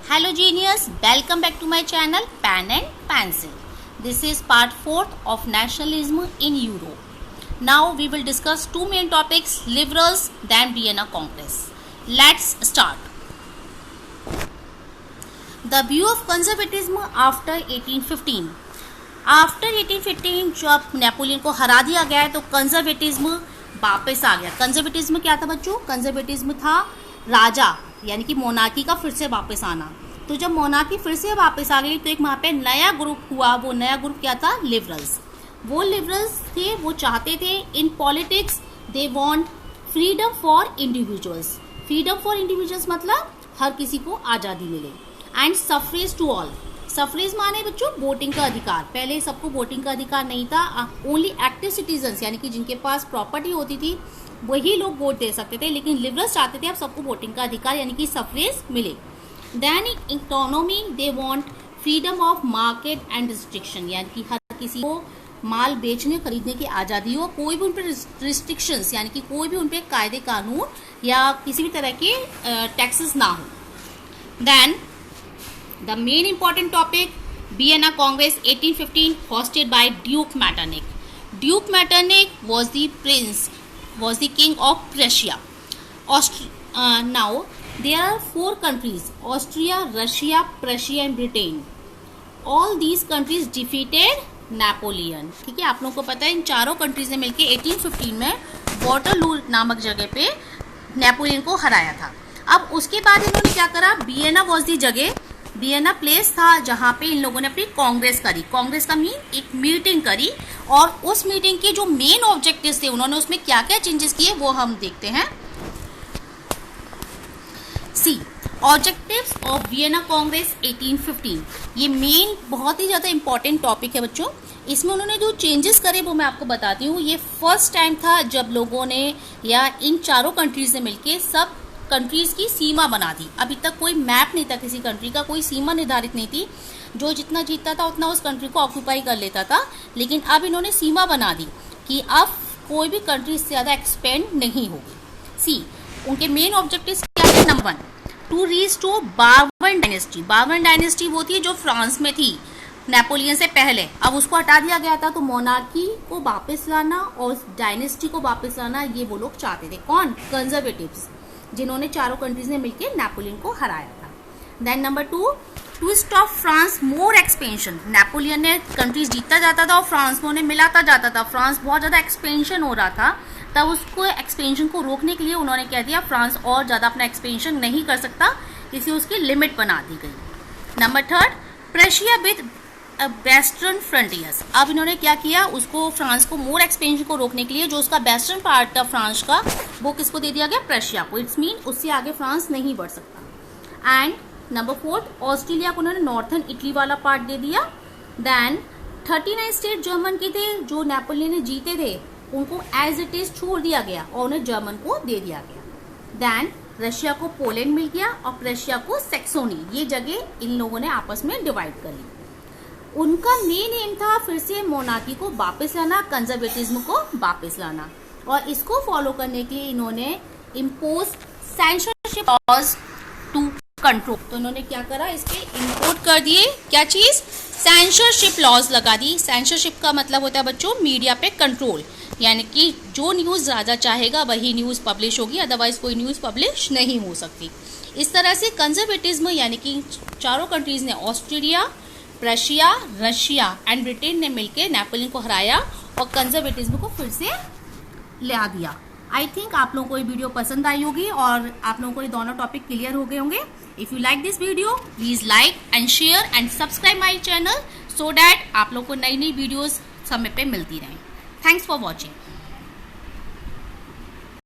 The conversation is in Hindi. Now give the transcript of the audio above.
Hello genius, welcome back to my channel Pen and Pencil. This is part 4th of nationalism in Europe. Now we will discuss two main topics, liberals then Vienna Congress. Let's start. The view of conservatism after 1815. After 1815 जब नेपोलियन को हरा दिया गया तो कंजर्वेटिज्म वापस आ गया. कंजर्वेटिज्म क्या था बच्चों? कंजर्वेटिज्म था राजा यानी कि मोनार्की का फिर से वापस आना. तो जब मोनार्की फिर से वापस आ गई तो एक वहाँ पे नया ग्रुप हुआ. वो नया ग्रुप क्या था? लिबरल्स. वो लिबरल्स थे, वो चाहते थे in politics they want freedom for individuals. Freedom for individuals मतलब हर किसी को आज़ादी मिले. And suffrage to all. Suffrage माने बच्चों वोटिंग का अधिकार. पहले सबको वोटिंग का अधिकार नहीं था. ओनली एक्टिव सिटीजन्स यानी कि जिनके पास प्रॉपर्टी होती थी वही लोग वोट दे सकते थे. लेकिन लिबरल्स चाहते थे अब सबको वोटिंग का अधिकार यानी कि सफरेज मिले. Then economy they want freedom of market and restriction यानी कि हर किसी को माल बेचने खरीदने की आज़ादी हो. कोई भी उन पर रिस्ट्रिक्शंस यानी कि कोई भी उन पर कायदे कानून या किसी भी तरह के टैक्सेस ना हो. Then the main important topic, Vienna Congress 1815 hosted by Duke Metternich. Duke Metternich was the king of Prussia. Now there are 4 countries: Austria, Russia, Prussia and Britain. All these countries defeated Napoleon. ठीक है, आप लोगों को पता है इन चारों कंट्रीज ने मिलकर 1815 में वॉटरलू नामक जगह पे नेपोलियन को हराया था. अब उसके बाद इन्होंने क्या करा? वियना वॉज दी जगह, वियना प्लेस था जहां पे इन लोगों ने अपनी कांग्रेस करी. कांग्रेस का मीन एक मीटिंग करी और उस मीटिंग के जो मेन ऑब्जेक्टिव्स थे उन्होंने उसमें क्या क्या चेंजेस किए वो हम देखते हैं. सी ऑब्जेक्टिव्स ऑफ वियना कांग्रेस 1815. ये मेन बहुत ही ज्यादा इंपॉर्टेंट टॉपिक है बच्चों. इसमें उन्होंने जो चेंजेस करे वो मैं आपको बताती हूँ. ये फर्स्ट टाइम था जब लोगों ने या इन चारों कंट्रीज ने मिलकर सब कंट्रीज की सीमा बना दी. अभी तक कोई मैप नहीं था किसी कंट्री का, कोई सीमा निर्धारित नहीं थी. जो जितना जीतता था उतना उस कंट्री को ऑक्यूपाई कर लेता था. लेकिन अब इन्होंने सीमा बना दी कि अब कोई भी कंट्री से ज़्यादा एक्सपेंड नहीं होगी. सी उनके मेन ऑब्जेक्टिव्स क्या है? Number 1, to restore Bourbon dynasty. Bourbon dynasty वो थी जो फ्रांस में थी नेपोलियन से पहले. अब उसको हटा दिया गया था तो मोनार्की को वापस लाना और डायनेस्टी को वापस लाना ये वो लोग चाहते थे. कौन? कंजर्वेटिव्स, जिन्होंने चारों कंट्रीज ने मिलकर नेपोलियन को हराया था. Then number 2, to stop France more expansion. Napoleon ने कंट्रीज जीतता जाता था और फ्रांस में उन्हें मिलाता जाता था. फ्रांस बहुत ज्यादा एक्सपेंशन हो रहा था, तब उसको एक्सपेंशन को रोकने के लिए उन्होंने कह दिया फ्रांस और ज्यादा अपना एक्सपेंशन नहीं कर सकता, इसलिए उसकी लिमिट बना दी गई. Number 3, Prussia with western frontiers. अब इन्होंने क्या किया? उसको फ्रांस को मोर एक्सपेंशन को रोकने के लिए जो उसका वेस्टर्न पार्ट था फ्रांस का वो किसको दे दिया गया? प्रशिया को. इट्स मीन उससे आगे फ्रांस नहीं बढ़ सकता. एंड नंबर 4, ऑस्ट्रेलिया को उन्होंने नॉर्थर्न इटली वाला पार्ट दे दिया. देन 39 स्टेट जर्मन के थे जो नेपोलियन ने जीते थे, उनको एज इट इज छोड़ दिया गया और उन्हें जर्मन को दे दिया गया. देन रशिया को पोलैंड मिल गया और प्रशिया को सैक्सोनी. ये जगह इन लोगों ने आपस में डिवाइड कर ली. उनका मेन एम था फिर से मोनार्की को वापस लाना, कंजर्वेटिज्म को वापस लाना. और इसको फॉलो करने के लिए इन्होंने impose censorship laws to control. तो इन्होंने क्या करा? इसके इम्पोर्ट कर दिए क्या चीज? सेंसरशिप लॉज लगा दी. सेंसरशिप का मतलब होता है बच्चों मीडिया पे कंट्रोल, यानी कि जो न्यूज राजा चाहेगा वही न्यूज पब्लिश होगी, अदरवाइज कोई न्यूज पब्लिश नहीं हो सकती. इस तरह से कंजर्वेटिज्म यानी कि चारों कंट्रीज ने Australia, Prussia, Russia and Britain ने मिलकर नेपोलियन को हराया और कंजर्वेटिज्म को फिर से ला दिया. आई थिंक आप लोगों को ये वीडियो पसंद आई होगी और आप लोगों को ये दोनों टॉपिक क्लियर हो गए होंगे. If you like this video please like and share and subscribe my channel so that आप लोगों को नई नई वीडियोस समय पे मिलती रहें. Thanks for watching.